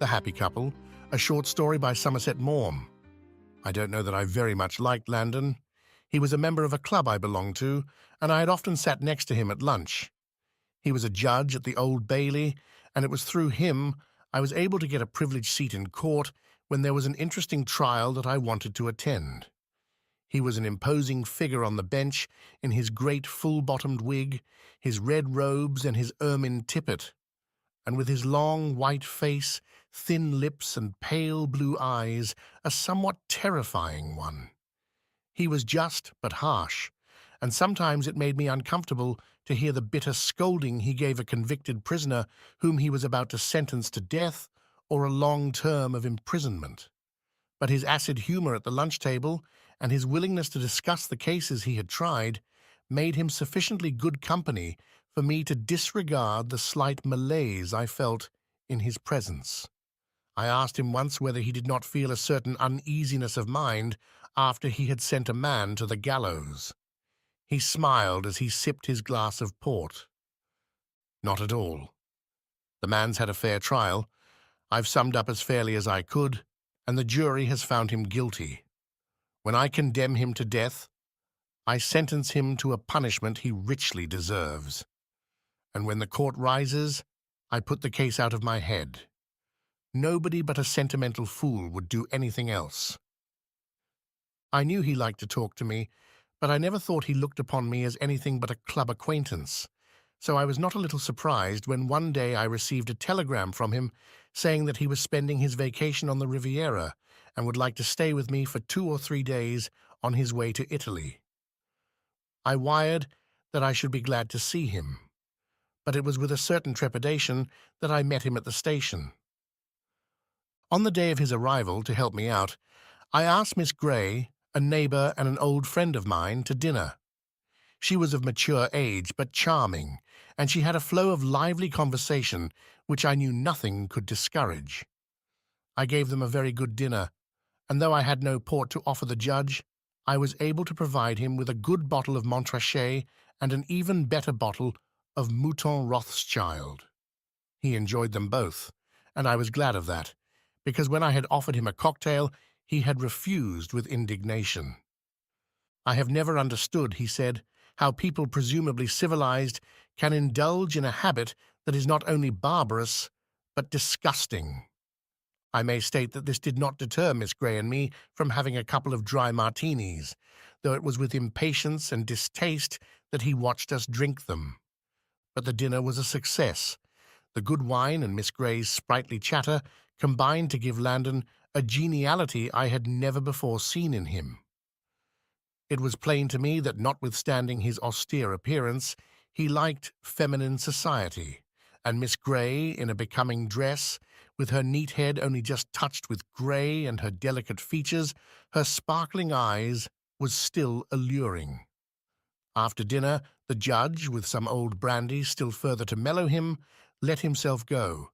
The Happy Couple, a short story by Somerset Maugham. I don't know that I very much liked Landon. He was a member of a club I belonged to, and I had often sat next to him at lunch. He was a judge at the Old Bailey, and it was through him I was able to get a privileged seat in court when there was an interesting trial that I wanted to attend. He was an imposing figure on the bench in his great full-bottomed wig, his red robes and his ermine tippet, and with his long white face, thin lips and pale blue eyes, a somewhat terrifying one. He was just but harsh, and sometimes it made me uncomfortable to hear the bitter scolding he gave a convicted prisoner whom he was about to sentence to death or a long term of imprisonment. But his acid humor at the lunch table and his willingness to discuss the cases he had tried made him sufficiently good company for me to disregard the slight malaise I felt in his presence. I asked him once whether he did not feel a certain uneasiness of mind after he had sent a man to the gallows. He smiled as he sipped his glass of port. Not at all. The man's had a fair trial. I've summed up as fairly as I could, and the jury has found him guilty. When I condemn him to death, I sentence him to a punishment he richly deserves. And when the court rises, I put the case out of my head. Nobody but a sentimental fool would do anything else. I knew he liked to talk to me, but I never thought he looked upon me as anything but a club acquaintance, so I was not a little surprised when one day I received a telegram from him saying that he was spending his vacation on the Riviera and would like to stay with me for 2 or 3 days on his way to Italy. I wired that I should be glad to see him, but it was with a certain trepidation that I met him at the station. On the day of his arrival, to help me out, I asked Miss Gray, a neighbor and an old friend of mine, to dinner. She was of mature age, but charming, and she had a flow of lively conversation which I knew nothing could discourage. I gave them a very good dinner, and though I had no port to offer the judge, I was able to provide him with a good bottle of Montrachet and an even better bottle of Mouton Rothschild. He enjoyed them both, and I was glad of that, because when I had offered him a cocktail, he had refused with indignation. I have never understood, he said, how people presumably civilized can indulge in a habit that is not only barbarous, but disgusting. I may state that this did not deter Miss Gray and me from having a couple of dry martinis, though it was with impatience and distaste that he watched us drink them. But the dinner was a success. The good wine and Miss Gray's sprightly chatter combined to give Landon a geniality I had never before seen in him. It was plain to me that, notwithstanding his austere appearance, he liked feminine society, and Miss Gray, in a becoming dress, with her neat head only just touched with grey and her delicate features, her sparkling eyes, was still alluring. After dinner, the judge, with some old brandy still further to mellow him, let himself go,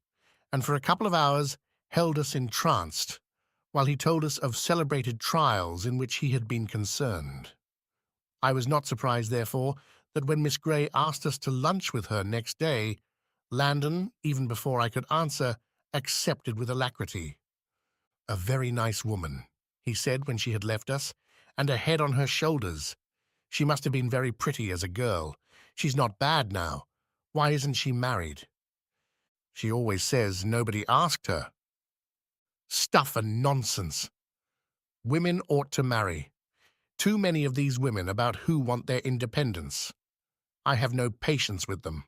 and for a couple of hours held us entranced, while he told us of celebrated trials in which he had been concerned. I was not surprised, therefore, that when Miss Gray asked us to lunch with her next day, Landon, even before I could answer, accepted with alacrity. "A very nice woman," he said when she had left us, "and a head on her shoulders. She must have been very pretty as a girl. She's not bad now. Why isn't she married?" "She always says nobody asked her." "Stuff and nonsense. Women ought to marry. Too many of these women about who want their independence. I have no patience with them."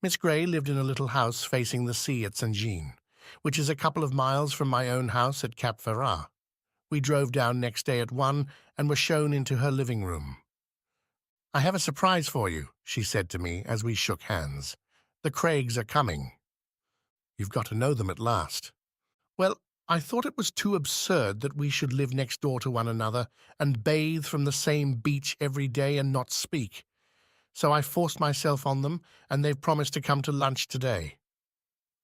Miss Gray lived in a little house facing the sea at St. Jean, which is a couple of miles from my own house at Cap Ferrat. We drove down next day at 1 and were shown into her living room. "I have a surprise for you," she said to me as we shook hands. "The Craigs are coming." "You've got to know them at last." "Well, I thought it was too absurd that we should live next door to one another and bathe from the same beach every day and not speak. So I forced myself on them, and they've promised to come to lunch today.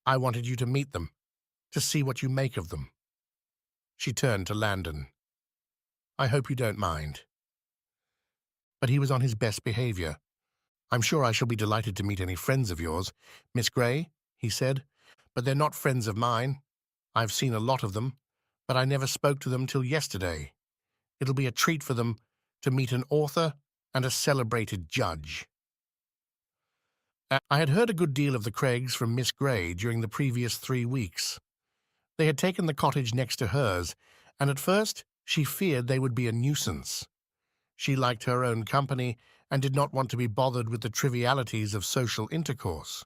I wanted you to meet them, to see what you make of them." She turned to Landon. "I hope you don't mind." But he was on his best behavior. "I'm sure I shall be delighted to meet any friends of yours, Miss Gray," he said, but they're not friends of mine. I've seen a lot of them, but I never spoke to them till yesterday. It'll be a treat for them to meet an author and a celebrated judge. I had heard a good deal of the Craigs from Miss Grey during the previous 3 weeks. They had taken the cottage next to hers, and at first she feared they would be a nuisance. She liked her own company and did not want to be bothered with the trivialities of social intercourse.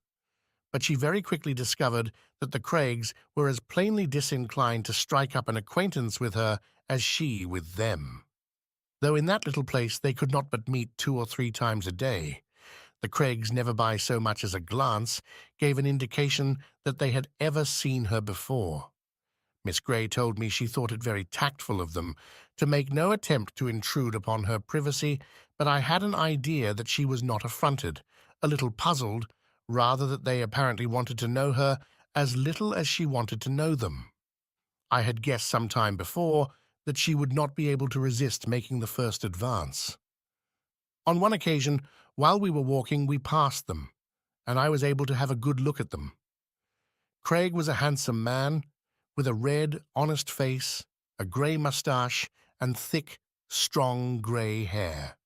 But she very quickly discovered that the Craigs were as plainly disinclined to strike up an acquaintance with her as she with them. Though in that little place they could not but meet 2 or 3 times a day, the Craigs, never by so much as a glance, gave an indication that they had ever seen her before. Miss Grey told me she thought it very tactful of them to make no attempt to intrude upon her privacy, but I had an idea that she was not affronted, a little puzzled, rather that they apparently wanted to know her as little as she wanted to know them. I had guessed some time before that she would not be able to resist making the first advance. On one occasion, while we were walking, we passed them, and I was able to have a good look at them. Craig was a handsome man, with a red, honest face, a grey moustache, and thick, strong grey hair.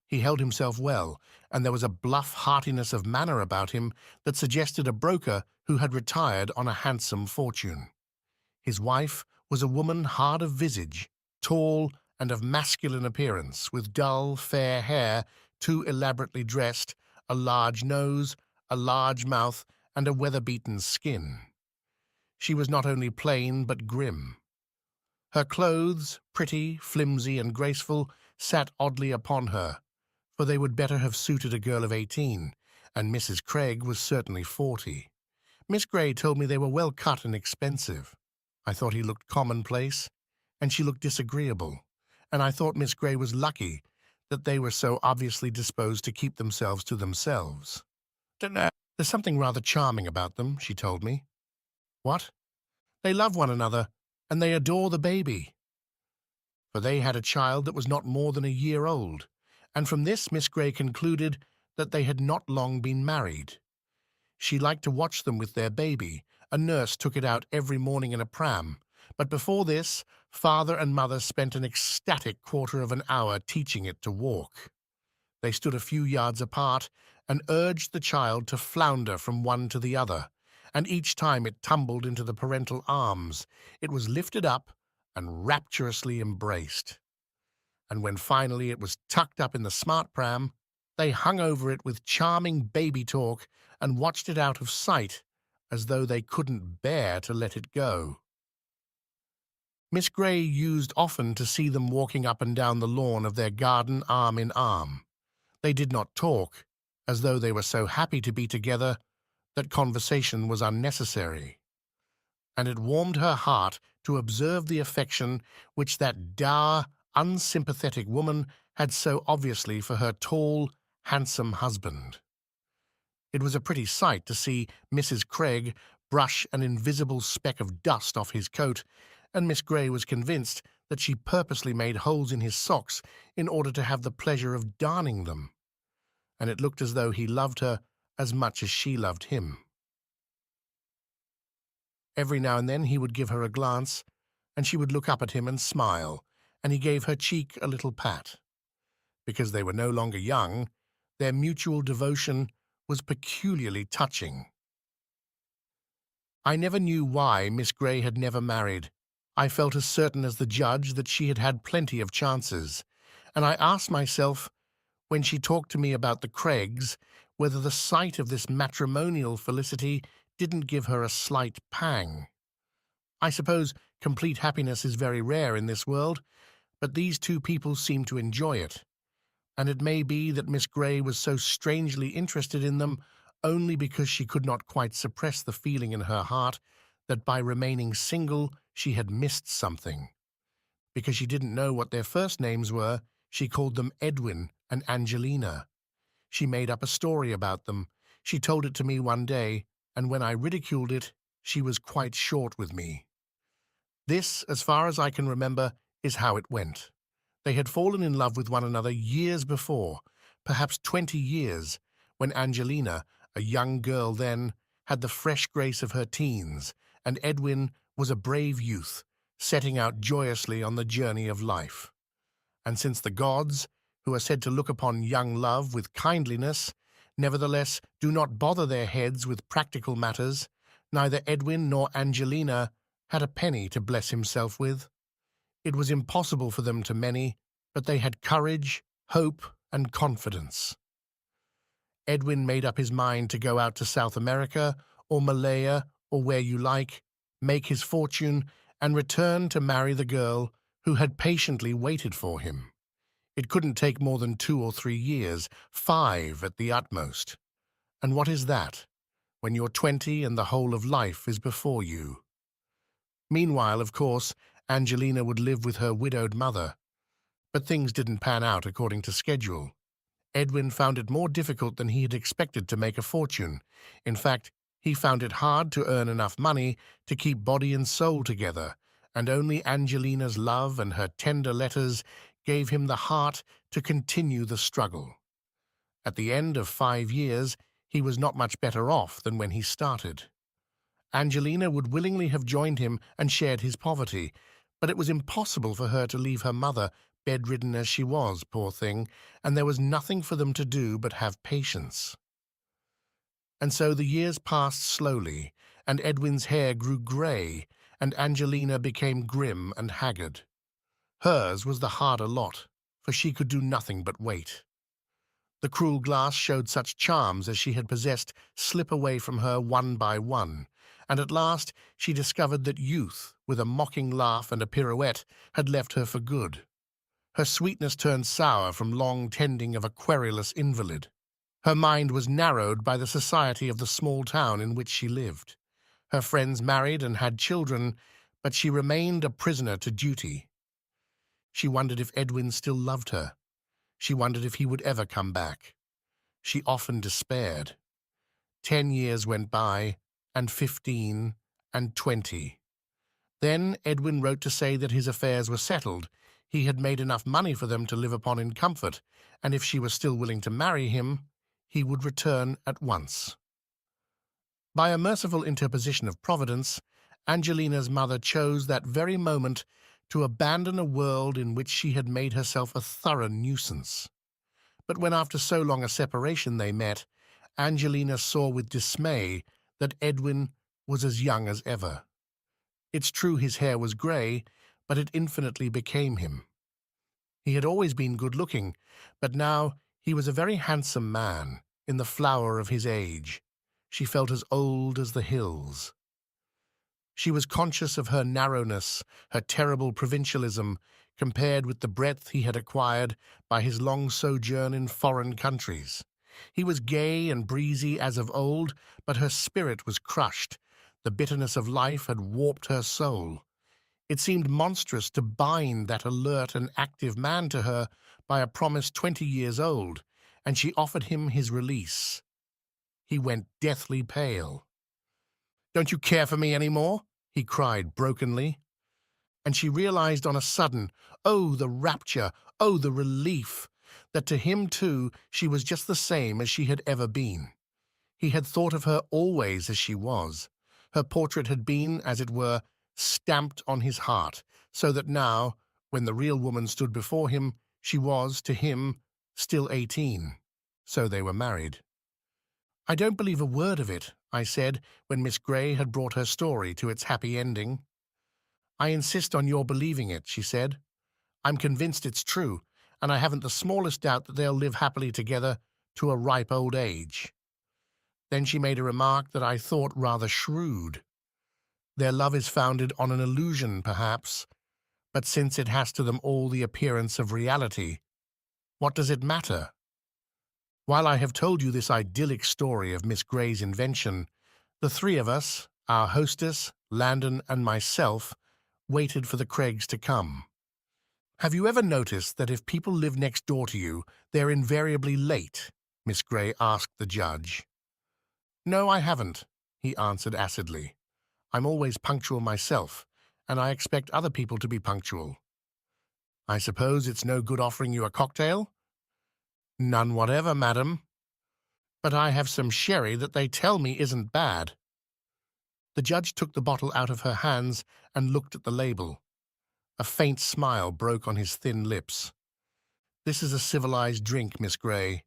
He held himself well, and there was a bluff heartiness of manner about him that suggested a broker who had retired on a handsome fortune. His wife was a woman hard of visage, tall and of masculine appearance, with dull, fair hair, too elaborately dressed, a large nose, a large mouth, and a weather-beaten skin. She was not only plain but grim. Her clothes, pretty, flimsy, and graceful, sat oddly upon her, for they would better have suited a girl of 18, and Mrs. Craig was certainly 40. Miss Grey told me they were well cut and expensive. I thought he looked commonplace, and she looked disagreeable, and I thought Miss Grey was lucky that they were so obviously disposed to keep themselves to themselves. "Don't know. There's something rather charming about them," she told me. "What?" "They love one another, and they adore the baby." For they had a child that was not more than a year old, and from this Miss Grey concluded that they had not long been married. She liked to watch them with their baby. A nurse took it out every morning in a pram, but before this, father and mother spent an ecstatic quarter of an hour teaching it to walk. They stood a few yards apart and urged the child to flounder from one to the other, and each time it tumbled into the parental arms, it was lifted up and rapturously embraced. And when finally it was tucked up in the smart pram, they hung over it with charming baby talk and watched it out of sight as though they couldn't bear to let it go. Miss Grey used often to see them walking up and down the lawn of their garden arm in arm. They did not talk, as though they were so happy to be together that conversation was unnecessary. And it warmed her heart to observe the affection which that dour, unsympathetic woman had so obviously for her tall, handsome husband. It was a pretty sight to see Mrs. Craig brush an invisible speck of dust off his coat, and Miss Grey was convinced that she purposely made holes in his socks in order to have the pleasure of darning them, and it looked as though he loved her as much as she loved him. Every now and then he would give her a glance, and she would look up at him and smile, and he gave her cheek a little pat. Because they were no longer young, their mutual devotion was peculiarly touching. I never knew why Miss Grey had never married. I felt as certain as the judge that she had had plenty of chances, and I asked myself, when she talked to me about the Craigs, whether the sight of this matrimonial felicity didn't give her a slight pang. I suppose complete happiness is very rare in this world, but these two people seemed to enjoy it, and it may be that Miss Grey was so strangely interested in them only because she could not quite suppress the feeling in her heart that by remaining single she had missed something. Because she didn't know what their first names were, she called them Edwin and Angelina. She made up a story about them. She told it to me one day, and when I ridiculed it, she was quite short with me. This, as far as I can remember, is how it went. They had fallen in love with one another years before, perhaps 20 years, when Angelina, a young girl then, had the fresh grace of her teens, and Edwin was a brave youth, setting out joyously on the journey of life. And since the gods, who are said to look upon young love with kindliness, nevertheless do not bother their heads with practical matters, neither Edwin nor Angelina had a penny to bless himself with. It was impossible for them to many, but they had courage, hope, and confidence. Edwin made up his mind to go out to South America, or Malaya, or where you like, make his fortune, and return to marry the girl who had patiently waited for him. It couldn't take more than 2 or 3 years, 5 at the utmost. And what is that, when you're 20 and the whole of life is before you? Meanwhile, of course, Angelina would live with her widowed mother. But things didn't pan out according to schedule. Edwin found it more difficult than he had expected to make a fortune. In fact, he found it hard to earn enough money to keep body and soul together, and only Angelina's love and her tender letters gave him the heart to continue the struggle. At the end of 5 years, he was not much better off than when he started. Angelina would willingly have joined him and shared his poverty, but it was impossible for her to leave her mother, bedridden as she was, poor thing, and there was nothing for them to do but have patience. And so the years passed slowly, and Edwin's hair grew grey, and Angelina became grim and haggard. Hers was the harder lot, for she could do nothing but wait. The cruel glass showed such charms as she had possessed slip away from her one by one, and at last she discovered that youth, with a mocking laugh and a pirouette, had left her for good. Her sweetness turned sour from long tending of a querulous invalid. Her mind was narrowed by the society of the small town in which she lived. Her friends married and had children, but she remained a prisoner to duty. She wondered if Edwin still loved her. She wondered if he would ever come back. She often despaired. 10 years went by, and 15, and 20. Then Edwin wrote to say that his affairs were settled. He had made enough money for them to live upon in comfort, and if she was still willing to marry him, he would return at once. By a merciful interposition of Providence, Angelina's mother chose that very moment to abandon a world in which she had made herself a thorough nuisance. But when after so long a separation they met, Angelina saw with dismay that Edwin was as young as ever. It's true his hair was grey, but it infinitely became him. He had always been good-looking, but now he was a very handsome man, in the flower of his age. She felt as old as the hills. She was conscious of her narrowness, her terrible provincialism, compared with the breadth he had acquired by his long sojourn in foreign countries. He was gay and breezy as of old, but her spirit was crushed. The bitterness of life had warped her soul. It seemed monstrous to bind that alert and active man to her by a promise 20 years old, and she offered him his release. He went deathly pale. "Don't you care for me any more?" he cried brokenly. And she realized on a sudden, oh, the rapture, oh, the relief, that to him, too, she was just the same as she had ever been. He had thought of her always as she was. Her portrait had been, as it were, stamped on his heart, so that now, when the real woman stood before him, she was, to him, still 18. So they were married. "I don't believe a word of it," I said, when Miss Grey had brought her story to its happy ending. "I insist on your believing it," she said. "I'm convinced it's true, and I haven't the smallest doubt that they'll live happily together to a ripe old age." Then she made a remark that I thought rather shrewd. "Their love is founded on an illusion, perhaps, but since it has to them all the appearance of reality, what does it matter?" While I have told you this idyllic story of Miss Grey's invention, the 3 of us, our hostess, Landon, and myself, waited for the Craigs to come. "Have you ever noticed that if people live next door to you, they're invariably late?" Miss Grey asked the judge. "No, I haven't," he answered acidly. "I'm always punctual myself, and I expect other people to be punctual." "I suppose it's no good offering you a cocktail?" "None whatever, madam." but I have some sherry that they tell me isn't bad." The judge took the bottle out of her hands and looked at the label. A faint smile broke on his thin lips. "This is a civilized drink, Miss Gray.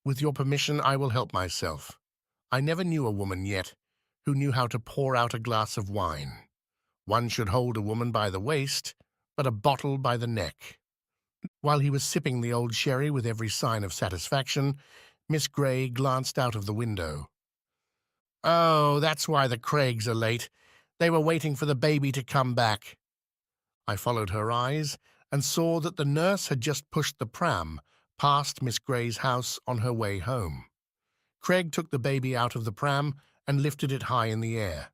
With your permission, I will help myself. I never knew a woman yet who knew how to pour out a glass of wine. One should hold a woman by the waist, but a bottle by the neck." While he was sipping the old sherry with every sign of satisfaction, Miss Gray glanced out of the window. "Oh, that's why the Craigs are late. They were waiting for the baby to come back." I followed her eyes and saw that the nurse had just pushed the pram past Miss Gray's house on her way home. Craig took the baby out of the pram and lifted it high in the air.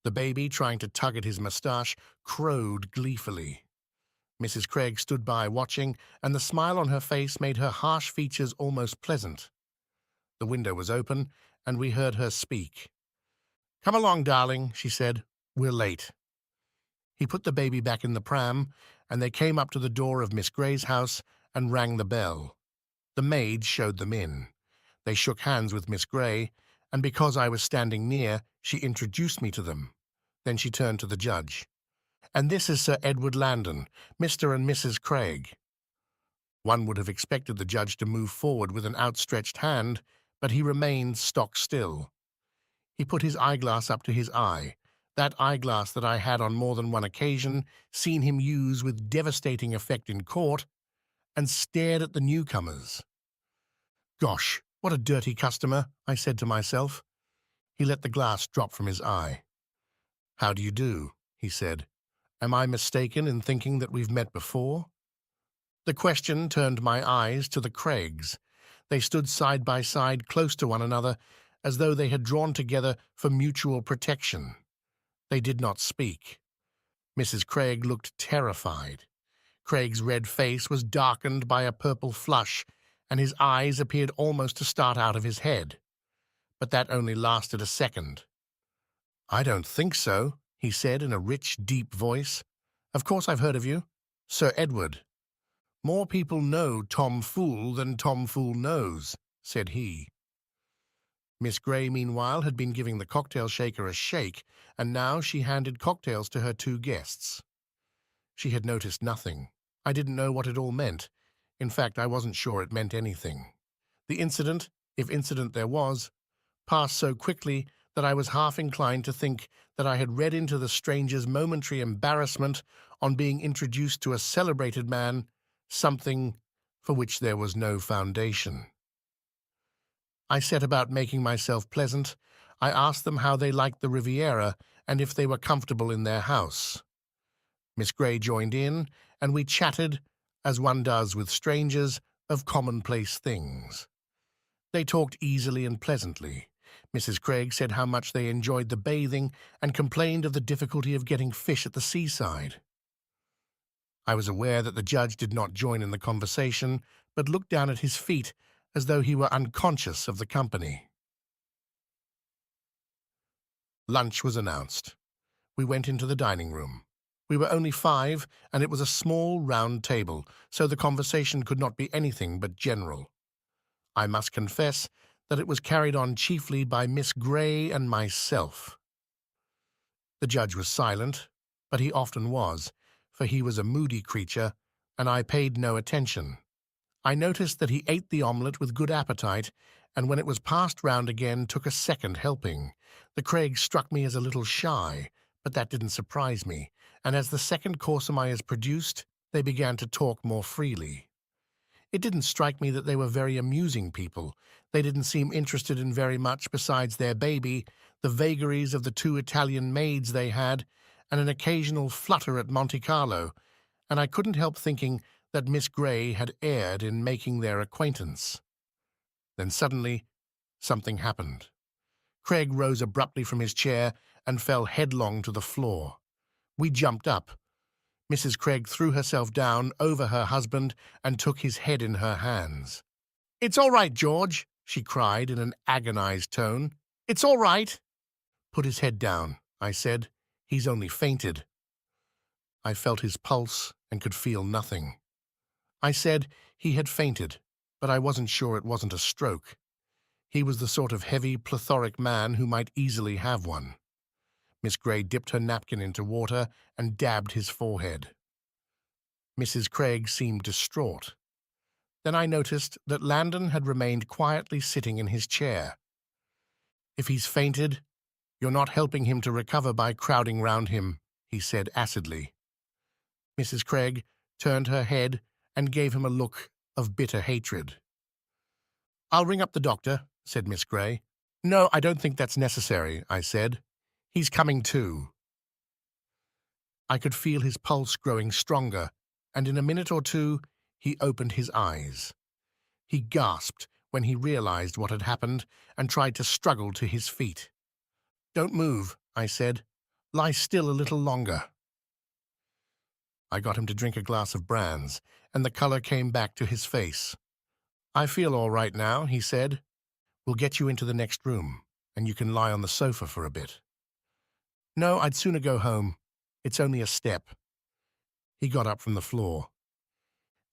The baby, trying to tug at his moustache, crowed gleefully. Mrs. Craig stood by watching, and the smile on her face made her harsh features almost pleasant. The window was open, and we heard her speak. "Come along, darling," she said. "We're late." He put the baby back in the pram, and they came up to the door of Miss Gray's house and rang the bell. The maid showed them in. They shook hands with Miss Gray, and because I was standing near, she introduced me to them. Then she turned to the judge. "And this is Sir Edward Landon, Mr. and Mrs. Craig." One would have expected the judge to move forward with an outstretched hand, but he remained stock still. He put his eyeglass up to his eye, that eyeglass that I had on more than one occasion seen him use with devastating effect in court, and stared at the newcomers. "Gosh, what a dirty customer," I said to myself. He let the glass drop from his eye. "How do you do?" he said. "Am I mistaken in thinking that we've met before?" The question turned my eyes to the Craigs. They stood side by side close to one another, as though they had drawn together for mutual protection. They did not speak. Mrs. Craig looked terrified. Craig's red face was darkened by a purple flush, and his eyes appeared almost to start out of his head. But that only lasted a second. "I don't think so," he said in a rich, deep voice. "Of course I've heard of you. Sir Edward." "More people know Tom Fool than Tom Fool knows," said he. Miss Gray, meanwhile, had been giving the cocktail shaker a shake, and now she handed cocktails to her two guests. She had noticed nothing. I didn't know what it all meant. In fact, I wasn't sure it meant anything. The incident, if incident there was, passed so quickly that I was half inclined to think that I had read into the stranger's momentary embarrassment on being introduced to a celebrated man something for which there was no foundation. I set about making myself pleasant. I asked them how they liked the Riviera and if they were comfortable in their house. Miss Gray joined in, and we chatted, as one does with strangers, of commonplace things. They talked easily and pleasantly. Mrs. Craig said how much they enjoyed the bathing and complained of the difficulty of getting fish at the seaside. I was aware that the judge did not join in the conversation, but looked down at his feet as though he were unconscious of the company. Lunch was announced. We went into the dining room. We were only 5, and it was a small, round table, so the conversation could not be anything but general. I must confess that it was carried on chiefly by Miss Gray and myself. The judge was silent, but he often was, for he was a moody creature, and I paid no attention. I noticed that he ate the omelette with good appetite, and when it was passed round again took a second helping. The Craigs struck me as a little shy, but that didn't surprise me, and as the second course is produced, they began to talk more freely. It didn't strike me that they were very amusing people. They didn't seem interested in very much besides their baby, the vagaries of the 2 Italian maids they had, and an occasional flutter at Monte Carlo, and I couldn't help thinking that Miss Gray had erred in making their acquaintance. Then suddenly, something happened. Craig rose abruptly from his chair and fell headlong to the floor. We jumped up. Mrs. Craig threw herself down over her husband and took his head in her hands. "It's all right, George," she cried in an agonized tone. "It's all right." "Put his head down," I said. "He's only fainted." I felt his pulse and could feel nothing. I said he had fainted, but I wasn't sure it wasn't a stroke. He was the sort of heavy, plethoric man who might easily have one. Miss Grey dipped her napkin into water and dabbed his forehead. Mrs. Craig seemed distraught. Then I noticed that Landon had remained quietly sitting in his chair. "If he's fainted, you're not helping him to recover by crowding round him," he said acidly. Mrs. Craig turned her head and gave him a look of bitter hatred. "I'll ring up the doctor," said Miss Grey. "No, I don't think that's necessary," I said. "He's coming to." I could feel his pulse growing stronger, and in a minute or two he opened his eyes. He gasped when he realized what had happened and tried to struggle to his feet. "Don't move," I said. "Lie still a little longer." I got him to drink a glass of brands, and the color came back to his face. "I feel all right now," he said. "We'll get you into the next room, and you can lie on the sofa for a bit." "No, I'd sooner go home. It's only a step." He got up from the floor.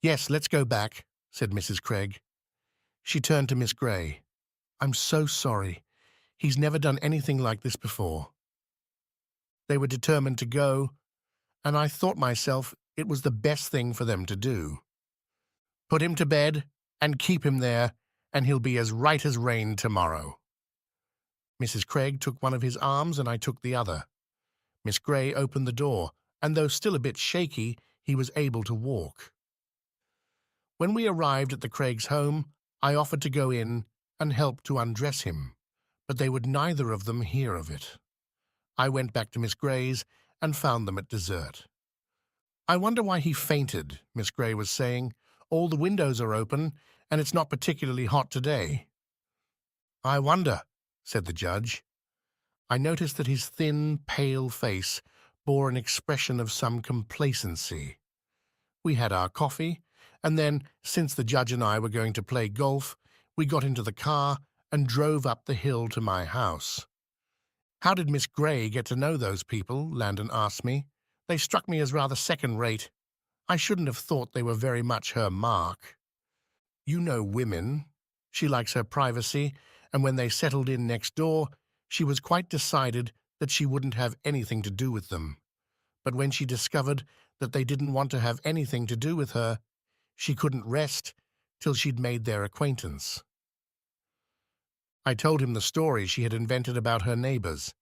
"Yes, let's go back," said Mrs. Craig. She turned to Miss Grey. "I'm so sorry. He's never done anything like this before." They were determined to go, and I thought myself it was the best thing for them to do. "Put him to bed and keep him there, and he'll be as right as rain tomorrow." Mrs. Craig took one of his arms and I took the other. Miss Grey opened the door, and though still a bit shaky, he was able to walk. When we arrived at the Craigs' home, I offered to go in and help to undress him, but they would neither of them hear of it. I went back to Miss Grey's and found them at dessert. "I wonder why he fainted," Miss Grey was saying. "All the windows are open, and it's not particularly hot today." "I wonder," said the judge. I noticed that his thin, pale face bore an expression of some complacency. We had our coffee, and then, since the judge and I were going to play golf, we got into the car and drove up the hill to my house. "How did Miss Grey get to know those people?" Landon asked me. "They struck me as rather second-rate. I shouldn't have thought they were very much her mark. You know women. She likes her privacy, and when they settled in next door, she was quite decided that she wouldn't have anything to do with them. But when she discovered that they didn't want to have anything to do with her, she couldn't rest till she'd made their acquaintance." I told him the story she had invented about her neighbors.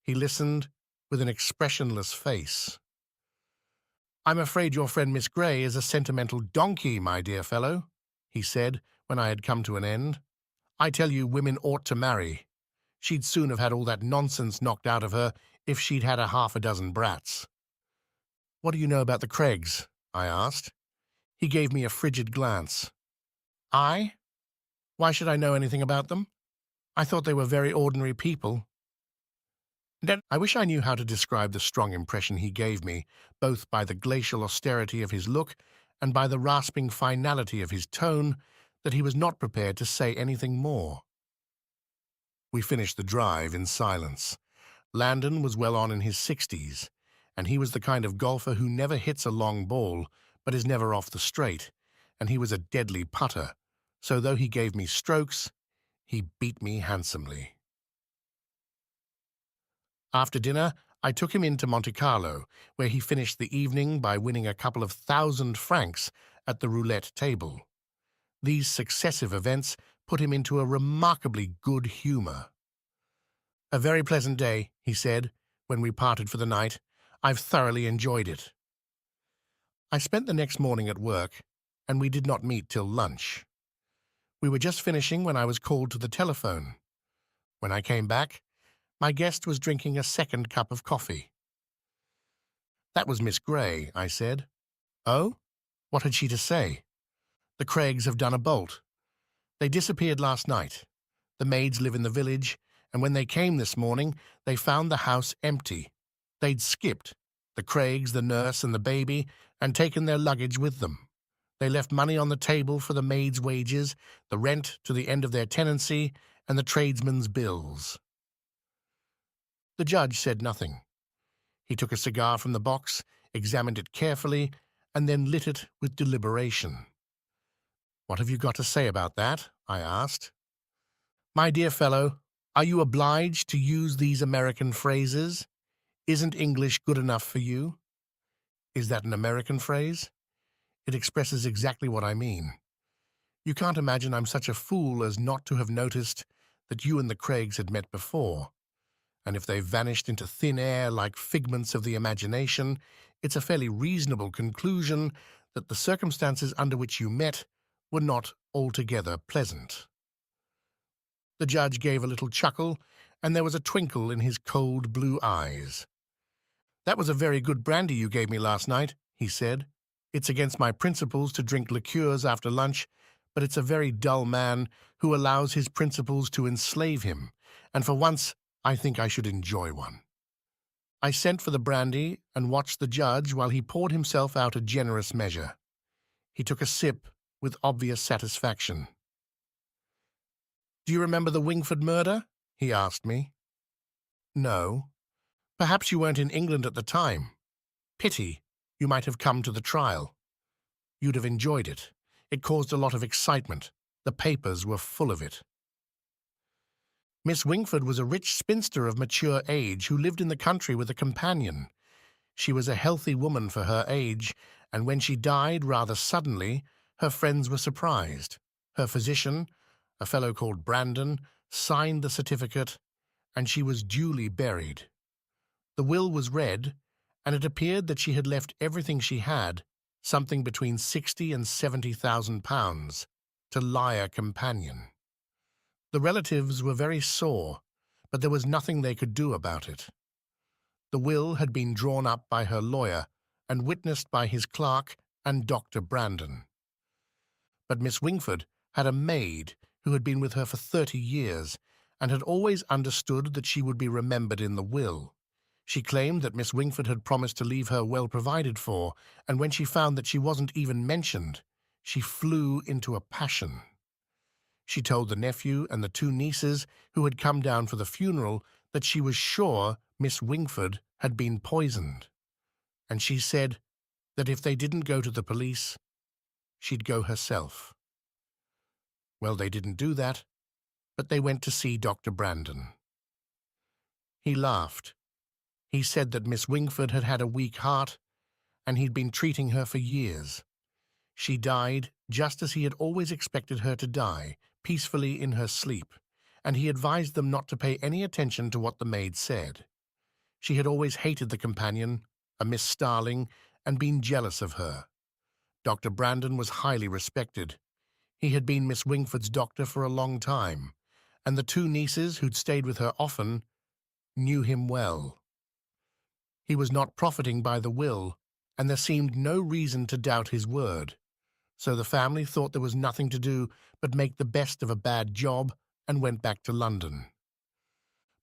He listened with an expressionless face. "I'm afraid your friend Miss Grey is a sentimental donkey, my dear fellow," he said when I had come to an end. "I tell you, women ought to marry. She'd soon have had all that nonsense knocked out of her if she'd had 6 brats." "What do you know about the Craigs?" I asked. He gave me a frigid glance. "I? Why should I know anything about them? I thought they were very ordinary people." I wish I knew how to describe the strong impression he gave me, both by the glacial austerity of his look and by the rasping finality of his tone, that he was not prepared to say anything more. We finished the drive in silence. Landon was well on in his 60s, and he was the kind of golfer who never hits a long ball, but is never off the straight, and he was a deadly putter, so though he gave me strokes, he beat me handsomely. After dinner, I took him into Monte Carlo, where he finished the evening by winning a couple of 1,000 francs at the roulette table. These successive events put him into a remarkably good humor. "A very pleasant day," he said, when we parted for the night. "I've thoroughly enjoyed it." I spent the next morning at work, and we did not meet till lunch. We were just finishing when I was called to the telephone. When I came back, my guest was drinking a second cup of coffee. "That was Miss Grey," I said. "Oh? What had she to say?" "The Craigs have done a bolt. They disappeared last night. The maids live in the village, and when they came this morning, they found the house empty. They'd skipped, the Craigs, the nurse, and the baby, and taken their luggage with them. They left money on the table for the maids' wages, the rent to the end of their tenancy, and the tradesmen's bills." The judge said nothing. He took a cigar from the box, examined it carefully, and then lit it with deliberation. "What have you got to say about that?" I asked. My dear fellow, are you obliged to use these American phrases? Isn't English good enough for you? Is that an American phrase? It expresses exactly what I mean. You can't imagine I'm such a fool as not to have noticed that you and the Craigs had met before. And if they've vanished into thin air like figments of the imagination, it's a fairly reasonable conclusion that the circumstances under which you met were not altogether pleasant. The judge gave a little chuckle, and there was a twinkle in his cold blue eyes. "That was a very good brandy you gave me last night," he said. "It's against my principles to drink liqueurs after lunch, but it's a very dull man who allows his principles to enslave him, and for once I think I should enjoy one." I sent for the brandy and watched the judge while he poured himself out a generous measure. He took a sip with obvious satisfaction. "Do you remember the Wingford murder?" he asked me. "No. Perhaps you weren't in England at the time. Pity. You might have come to the trial. You'd have enjoyed it. It caused a lot of excitement. The papers were full of it." Miss Wingford was a rich spinster of mature age who lived in the country with a companion. She was a healthy woman for her age, and when she died rather suddenly, her friends were surprised. Her physician, a fellow called Brandon, signed the certificate, and she was duly buried. The will was read, and it appeared that she had left everything she had, something between £60,000 and £70,000, to lie a companion. The relatives were very sore, but there was nothing they could do about it. The will had been drawn up by her lawyer and witnessed by his clerk and Dr. Brandon. But Miss Wingford had a maid who had been with her for 30 years and had always understood that she would be remembered in the will. She claimed that Miss Wingford had promised to leave her well provided for, and when she found that she wasn't even mentioned, she flew into a passion. She told the nephew and the 2 nieces who had come down for the funeral that she was sure Miss Wingford had been poisoned, and she said that if they didn't go to the police, she'd go herself. Well, they didn't do that, but they went to see Dr. Brandon. He laughed. He said that Miss Wingford had had a weak heart, and he'd been treating her for years. She died just as he had always expected her to die, peacefully in her sleep, and he advised them not to pay any attention to what the maid said. She had always hated the companion, a Miss Starling, and been jealous of her. Dr. Brandon was highly respected. He had been Miss Wingford's doctor for a long time, and the 2 nieces who'd stayed with her often knew him well. He was not profiting by the will, and there seemed no reason to doubt his word. So the family thought there was nothing to do but make the best of a bad job and went back to London.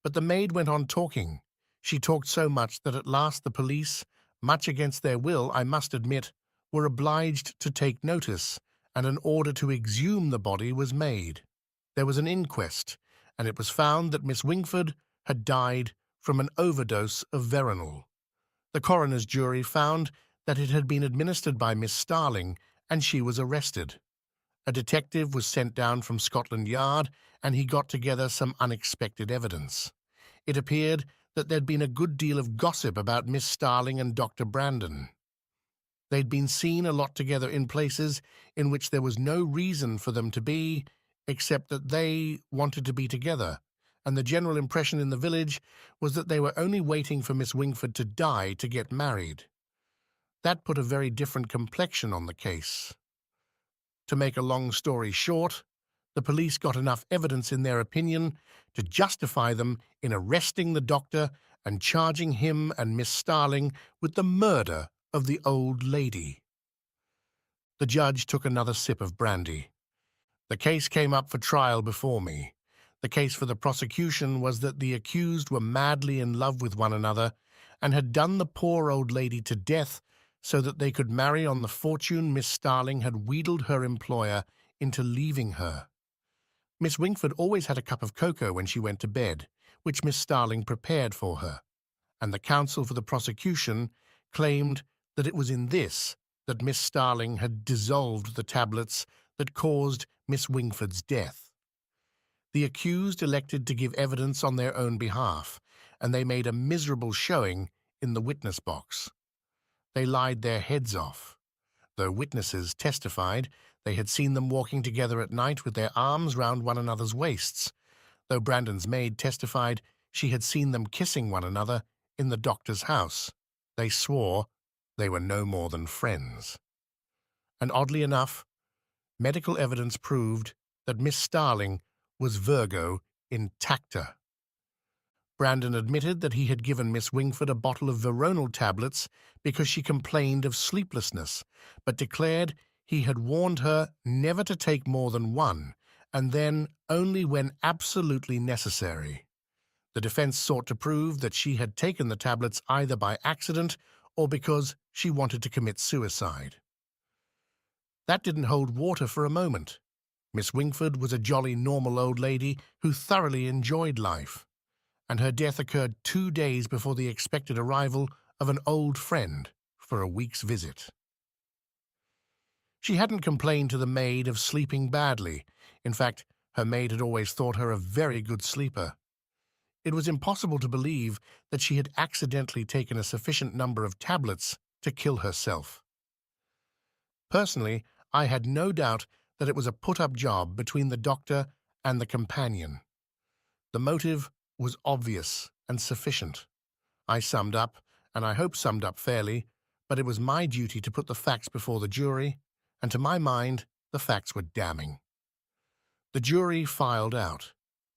But the maid went on talking. She talked so much that at last the police, much against their will, I must admit, were obliged to take notice, and an order to exhume the body was made. There was an inquest, and it was found that Miss Wingford had died from an overdose of veronal. The coroner's jury found that it had been administered by Miss Starling, and she was arrested. A detective was sent down from Scotland Yard, and he got together some unexpected evidence. It appeared that there'd been a good deal of gossip about Miss Starling and Dr. Brandon. They'd been seen a lot together in places in which there was no reason for them to be, except that they wanted to be together, and the general impression in the village was that they were only waiting for Miss Wingford to die to get married. That put a very different complexion on the case. To make a long story short, the police got enough evidence in their opinion to justify them in arresting the doctor and charging him and Miss Starling with the murder of the old lady. The judge took another sip of brandy. The case came up for trial before me. The case for the prosecution was that the accused were madly in love with one another and had done the poor old lady to death so that they could marry on the fortune Miss Starling had wheedled her employer into leaving her. Miss Wingford always had a cup of cocoa when she went to bed, which Miss Starling prepared for her, and the counsel for the prosecution claimed that it was in this that Miss Starling had dissolved the tablets that caused Miss Wingford's death. The accused elected to give evidence on their own behalf, and they made a miserable showing in the witness box. They lied their heads off. Though witnesses testified they had seen them walking together at night with their arms round one another's waists, though Brandon's maid testified she had seen them kissing one another in the doctor's house, they swore they were no more than friends. And oddly enough, medical evidence proved that Miss Starling was Virgo intacta. Brandon admitted that he had given Miss Wingford a bottle of veronal tablets because she complained of sleeplessness, but declared he had warned her never to take more than one, and then only when absolutely necessary. The defense sought to prove that she had taken the tablets either by accident or because she wanted to commit suicide. That didn't hold water for a moment. Miss Wingford was a jolly normal old lady who thoroughly enjoyed life, and her death occurred 2 days before the expected arrival of an old friend for a week's visit. She hadn't complained to the maid of sleeping badly. In fact, her maid had always thought her a very good sleeper. It was impossible to believe that she had accidentally taken a sufficient number of tablets to kill herself. Personally, I had no doubt that it was a put-up job between the doctor and the companion. The motive was obvious and sufficient. I summed up, and I hope summed up fairly, but it was my duty to put the facts before the jury, and to my mind, the facts were damning. The jury filed out.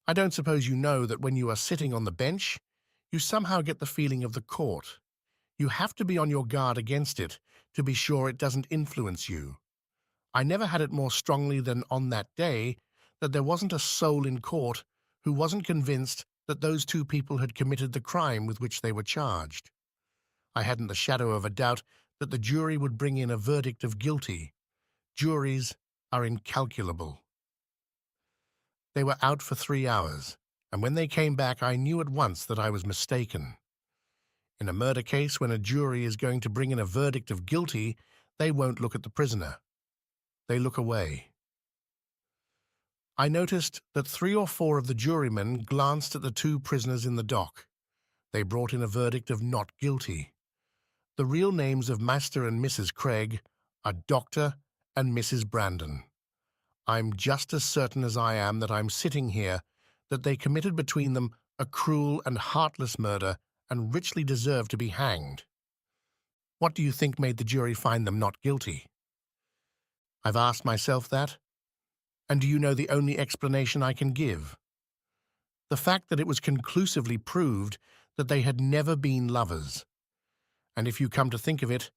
I don't suppose you know that when you are sitting on the bench, you somehow get the feeling of the court. You have to be on your guard against it to be sure it doesn't influence you. I never had it more strongly than on that day that there wasn't a soul in court who wasn't convinced that those two people had committed the crime with which they were charged. I hadn't the shadow of a doubt that the jury would bring in a verdict of guilty. Juries are incalculable. They were out for 3 hours, and when they came back I knew at once that I was mistaken. In a murder case, when a jury is going to bring in a verdict of guilty, they won't look at the prisoner. They look away. I noticed that 3 or 4 of the jurymen glanced at the 2 prisoners in the dock. They brought in a verdict of not guilty. The real names of Master and Mrs. Craig are Dr. and Mrs. Brandon. I'm just as certain as I am that I'm sitting here that they committed between them a cruel and heartless murder and richly deserve to be hanged. What do you think made the jury find them not guilty? I've asked myself that. And do you know the only explanation I can give? The fact that it was conclusively proved that they had never been lovers. And if you come to think of it,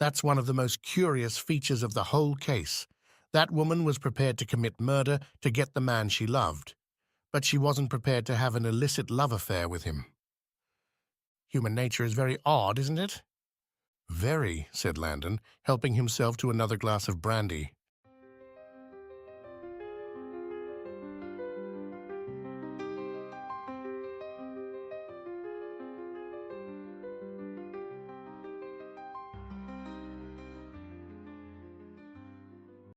that's one of the most curious features of the whole case. That woman was prepared to commit murder to get the man she loved, but she wasn't prepared to have an illicit love affair with him. Human nature is very odd, isn't it? Very, said Landon, helping himself to another glass of brandy.